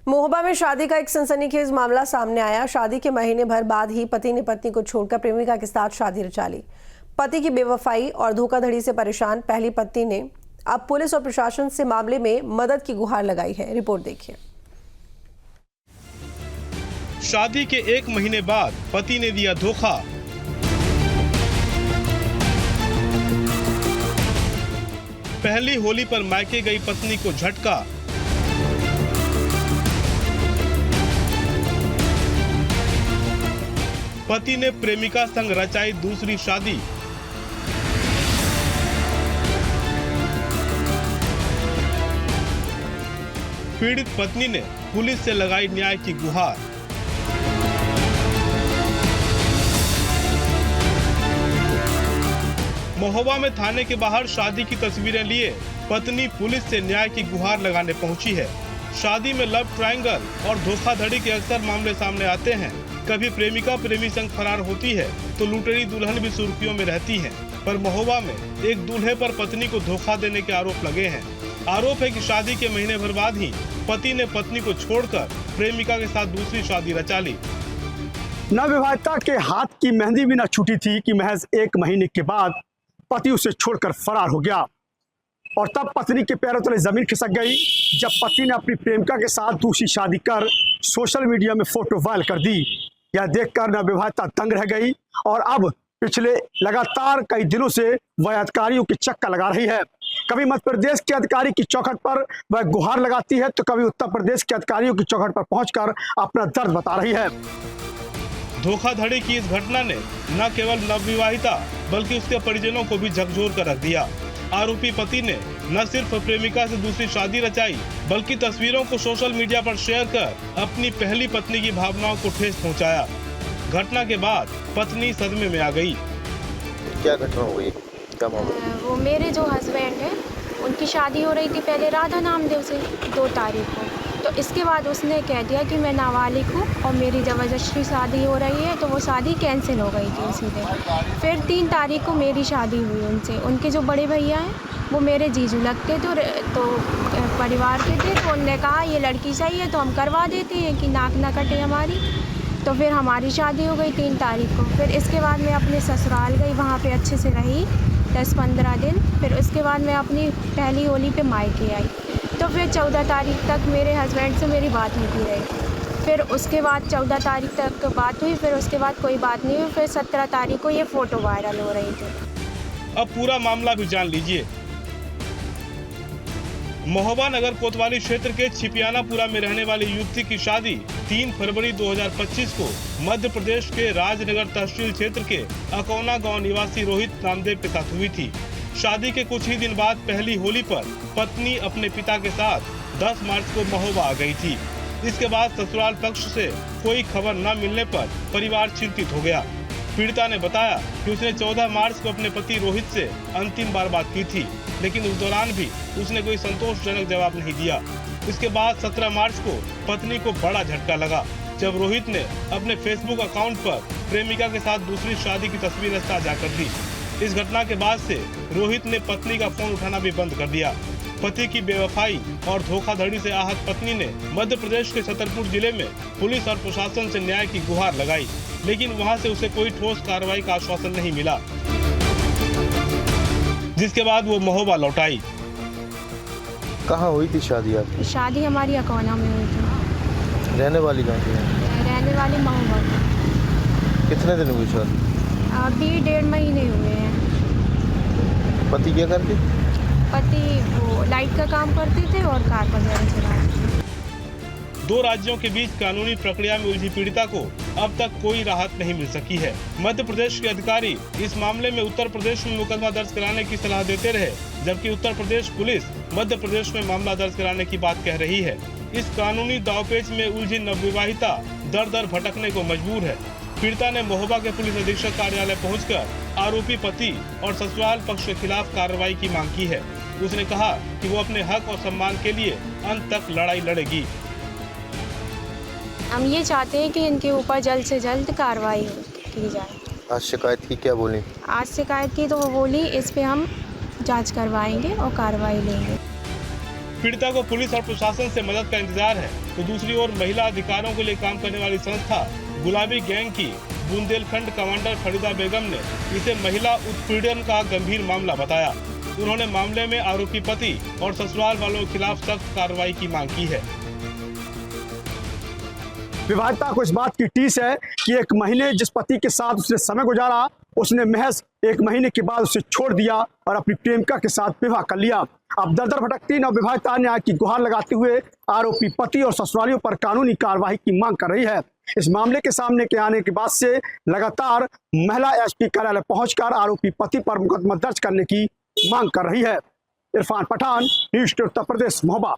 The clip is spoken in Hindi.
महोबा में शादी का एक सनसनीखेज मामला सामने आया। शादी के महीने भर बाद ही पति ने पत्नी को छोड़कर प्रेमिका के साथ शादी रचा ली। पति की बेवफाई और धोखाधड़ी से परेशान पहली पत्नी ने अब पुलिस और प्रशासन से मामले में मदद की गुहार लगाई है। रिपोर्ट देखिए। शादी के एक महीने बाद पति ने दिया धोखा। पहली होली पर मायके गई पत्नी को झटका। पति ने प्रेमिका संग रचाई दूसरी शादी। पीड़ित पत्नी ने पुलिस से लगाई न्याय की गुहार। महोबा में थाने के बाहर शादी की तस्वीरें लिए पत्नी पुलिस से न्याय की गुहार लगाने पहुंची है। शादी में लव ट्रायंगल और धोखाधड़ी के अक्सर मामले सामने आते हैं। कभी प्रेमिका प्रेमी संग फरार होती है तो लुटेरी दुल्हन भी सुर्खियों में रहती है। पर महोबा में एक दूल्हे पर पत्नी को धोखा देने के आरोप लगे हैं। आरोप है कि शादी के महीने भर बाद ही पति ने पत्नी को छोड़कर प्रेमिका के साथ दूसरी शादी रचा ली। नवविवाहिता के हाथ की मेहंदी भी न छूटी थी कि महज एक महीने के बाद पति उसे छोड़कर फरार हो गया और तब पत्नी के पैरों तले जमीन खिसक गई जब पति ने अपनी प्रेमिका के साथ दूसरी शादी कर सोशल मीडिया में फोटो वायरल कर दी। यह देखकर नवविवाहिता दंग रह गई और अब पिछले लगातार कई दिनों से वह अधिकारियों की चक्कर लगा रही है। कभी मध्य प्रदेश के अधिकारी की चौखट पर वह गुहार लगाती है तो कभी उत्तर प्रदेश के अधिकारियों की चौखट पर पहुंचकर अपना दर्द बता रही है। धोखाधड़ी की इस घटना ने न केवल नवविवाहिता बल्कि उसके परिजनों को भी झकझोर कर रख दिया। आरोपी पति ने न सिर्फ प्रेमिका से दूसरी शादी रचाई बल्कि तस्वीरों को सोशल मीडिया पर शेयर कर अपनी पहली पत्नी की भावनाओं को ठेस पहुंचाया। घटना के बाद पत्नी सदमे में आ गई। क्या घटना हुई? क्या मामला? वो मेरे जो हस्बैंड है उनकी शादी हो रही थी पहले राधा नामदेव से 2 तारीख को। तो इसके बाद उसने कह दिया कि मैं नाबालिग हूँ और मेरी ज़बरदस्ती शादी हो रही है, तो वो शादी कैंसिल हो गई थी उसी दिन। फिर 3 तारीख को मेरी शादी हुई उनसे। उनके जो बड़े भैया हैं वो मेरे जीजू लगते तो परिवार के थे, तो उनने कहा ये लड़की सही है तो हम करवा देते हैं कि नाक ना कटे हमारी। तो फिर हमारी शादी हो गई 3 तारीख को। फिर इसके बाद मैं अपने ससुराल गई, वहाँ पे अच्छे से रही 10-15 दिन। फिर उसके बाद मैं अपनी पहली होली पे मायके आई। तो फिर 14 तारीख तक मेरे हस्बैंड से मेरी बात होती रही। फिर उसके बाद 14 तारीख तक बात हुई, फिर उसके बाद कोई बात नहीं हुई। फिर 17 तारीख को ये फ़ोटो वायरल हो रही थी। अब पूरा मामला भी जान लीजिए। महोबा नगर कोतवाली क्षेत्र के छिपियानापुरा में रहने वाली युवती की शादी 3 फरवरी 2025 को मध्य प्रदेश के राजनगर तहसील क्षेत्र के अकौना गांव निवासी रोहित नामदेव के साथ हुई थी। शादी के कुछ ही दिन बाद पहली होली पर पत्नी अपने पिता के साथ 10 मार्च को महोबा आ गई थी। इसके बाद ससुराल पक्ष से कोई खबर न मिलने पर परिवार चिंतित हो गया। पीड़िता ने बताया कि उसने 14 मार्च को अपने पति रोहित से अंतिम बार बात की थी, लेकिन उस दौरान भी उसने कोई संतोषजनक जवाब नहीं दिया। इसके बाद 17 मार्च को पत्नी को बड़ा झटका लगा जब रोहित ने अपने फेसबुक अकाउंट पर प्रेमिका के साथ दूसरी शादी की तस्वीरें साझा कर दी। इस घटना के बाद से रोहित ने पत्नी का फोन उठाना भी बंद कर दिया। पति की बेवफाई और धोखाधड़ी से आहत पत्नी ने मध्य प्रदेश के छतरपुर जिले में पुलिस और प्रशासन से न्याय की गुहार लगाई, लेकिन वहां से उसे कोई ठोस कार्रवाई का आश्वासन नहीं मिला, जिसके बाद वो महोबा लौट आई। कहाँ हुई थी शादी आपकी? शादी हमारी अकौना में हुई थी। रहने वाली कहाँ की है? रहने वाली महोबा में। कितने दिन हुई शादी? अभी 1.5 महीने हुए हैं। पति क्या करते? पति वो लाइट का काम करते थे और कार वगैरह चलाते थे। 2 राज्यों के बीच कानूनी प्रक्रिया में उलझी पीड़िता को अब तक कोई राहत नहीं मिल सकी है। मध्य प्रदेश के अधिकारी इस मामले में उत्तर प्रदेश में मुकदमा दर्ज कराने की सलाह देते रहे, जबकि उत्तर प्रदेश पुलिस मध्य प्रदेश में मामला दर्ज कराने की बात कह रही है। इस कानूनी दांवपेच में उलझी नवविवाहिता दर भटकने को मजबूर है। पीड़िता ने महोबा के पुलिस अधीक्षक कार्यालय पहुंचकर आरोपी पति और ससुराल पक्ष के खिलाफ कार्रवाई की मांग की है। उसने कहा कि वो अपने हक और सम्मान के लिए अंत तक लड़ाई लड़ेगी। हम ये चाहते हैं कि इनके ऊपर जल्द से जल्द कार्रवाई की जाए। आज शिकायत की, क्या बोली? आज शिकायत की तो वो बोली इस पे हम जांच करवाएंगे और कार्रवाई लेंगे। पीड़िता को पुलिस और प्रशासन से मदद का इंतजार है, तो दूसरी ओर महिला अधिकारों के लिए काम करने वाली संस्था गुलाबी गैंग की बुंदेलखंड कमांडर फरीदा बेगम ने इसे महिला उत्पीड़न का गंभीर मामला बताया। उन्होंने मामले में आरोपी पति और ससुराल वालों के खिलाफ सख्त कार्रवाई की मांग की है। विवाहिता को इस बात की टीस है कि 1 महीने जिस पति के साथ उसने समय गुजारा, उसने महज 1 महीने के बाद उसे छोड़ दिया और अपनी प्रेमिका के साथ विवाह कर लिया। अब दर दर भटकती नवविवाहिता न्याय की गुहार लगाते हुए आरोपी पति और ससुरालियों पर कानूनी कार्रवाई की मांग कर रही है। इस मामले के सामने के आने के बाद से लगातार महिला एसपी कार्यालय पहुंचकर आरोपी पति पर मुकदमा दर्ज करने की मांग कर रही है। इरफान पठान, न्यूज़ 18 उत्तर प्रदेश, महोबा।